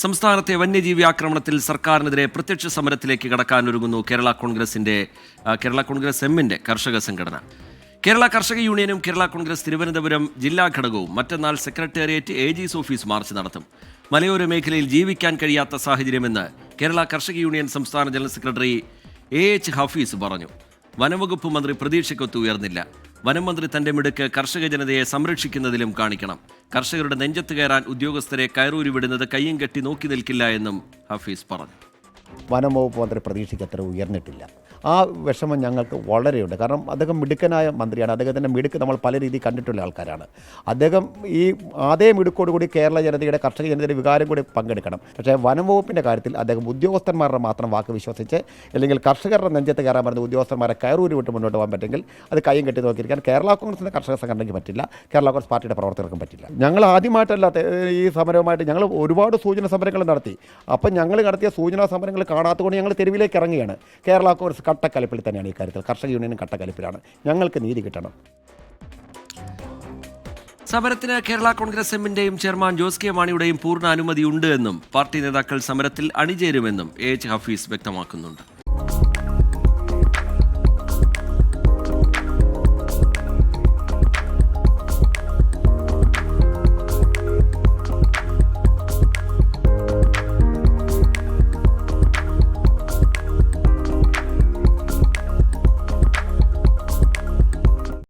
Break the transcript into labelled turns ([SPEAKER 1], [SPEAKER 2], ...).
[SPEAKER 1] സംസ്ഥാനത്തെ വന്യജീവി ആക്രമണത്തിൽ സർക്കാരിനെതിരെ പ്രത്യക്ഷ സമരത്തിലേക്ക് കടക്കാനൊരുങ്ങുന്നു കേരള കോൺഗ്രസ് എമ്മിന്റെ കർഷക സംഘടന. കേരള കർഷക യൂണിയനും കേരള കോൺഗ്രസ് തിരുവനന്തപുരം ജില്ലാ ഘടകവും മറ്റന്നാൾ സെക്രട്ടേറിയറ്റ് AG's ഓഫീസ് മാർച്ച് നടത്തും. മലയോര മേഖലയിൽ ജീവിക്കാൻ കഴിയാത്ത സാഹചര്യമെന്ന് കേരള കർഷക യൂണിയൻ സംസ്ഥാന ജനറൽ സെക്രട്ടറി AH ഹഫീസ് പറഞ്ഞു. വനംവകുപ്പ് മന്ത്രി പ്രതീക്ഷയ്ക്കൊത്ത് ഉയർന്നില്ല. വനം മന്ത്രി തന്റെ മിടുക്ക് കർഷക ജനതയെ സംരക്ഷിക്കുന്നതിലും കാണിക്കണം. കർഷകരുടെ നെഞ്ചത്ത് കയറാൻ ഉദ്യോഗസ്ഥരെ കയറൂരി വിടുന്നത് കയ്യും കെട്ടി നോക്കി നിൽക്കില്ല എന്നും ഹഫീസ് പറഞ്ഞു.
[SPEAKER 2] വനം വകുപ്പ് മന്ത്രി പ്രതീക്ഷയ്ക്ക് അത്ര ഉയർന്നിട്ടില്ല. ആ വിഷമം ഞങ്ങൾക്ക് വളരെയുണ്ട്. കാരണം അദ്ദേഹം മിടുക്കനായ മന്ത്രിയാണ്. അദ്ദേഹത്തിൻ്റെ മിടുക്ക് നമ്മൾ പല രീതിയിൽ കണ്ടിട്ടുള്ള ആൾക്കാരാണ്. അദ്ദേഹം ഈ അതേ മിടുക്കോടുകൂടി കേരള ജനതയുടെ കർഷക ജനതയുടെ വികാരം കൂടി പങ്കെടുക്കണം. പക്ഷേ വനം വകുപ്പിൻ്റെ കാര്യത്തിൽ അദ്ദേഹം ഉദ്യോഗസ്ഥന്മാരുടെ മാത്രം വാക്ക് വിശ്വസിച്ച് അല്ലെങ്കിൽ കർഷകരുടെ നെഞ്ചത്ത് കയറാൻ പറഞ്ഞ ഉദ്യോഗസ്ഥന്മാരെ കയറൂരി വിട്ട് മുന്നോട്ട് പോകാൻ പറ്റുമെങ്കിൽ അത് കയ്യും കെട്ടി നോക്കിയിരിക്കാൻ കേരള കോൺഗ്രസിൻ്റെ കർഷക സംഘടനയ്ക്ക് പറ്റില്ല. കേരള കോൺഗ്രസ് പാർട്ടിയുടെ പ്രവർത്തകർക്കും പറ്റില്ല. ഞങ്ങൾ ആദ്യമായിട്ടല്ല ഈ സമരവുമായിട്ട് ഞങ്ങൾ ഒരുപാട് സൂചന സമരങ്ങൾ നടത്തി. അപ്പം ഞങ്ങൾ നടത്തിയ സൂചനാ സമരങ്ങൾ കാണാത്തതുകൊണ്ട് ഞങ്ങൾ തെരുവിലേക്ക് ഇറങ്ങുകയാണ്. കേരള കോൺഗ്രസ് കട്ടക്കലിപ്പിൽ തന്നെയാണ്. ഈ കാര്യത്തിൽ കർഷക യൂണിയനും കട്ടക്കലിപ്പിലാണ്. ഞങ്ങൾക്ക് നീതി കിട്ടണം.
[SPEAKER 1] സമരത്തിന് കേരള കോൺഗ്രസ് എമ്മിന്റെയും ചെയർമാൻ ജോസ് കെ മാണിയുടെയും പൂർണ്ണ അനുമതിയുണ്ട് എന്നും പാർട്ടി നേതാക്കൾ സമരത്തിൽ അണിചേരുമെന്നും AH ഹഫീസ് വ്യക്തമാക്കുന്നുണ്ട്.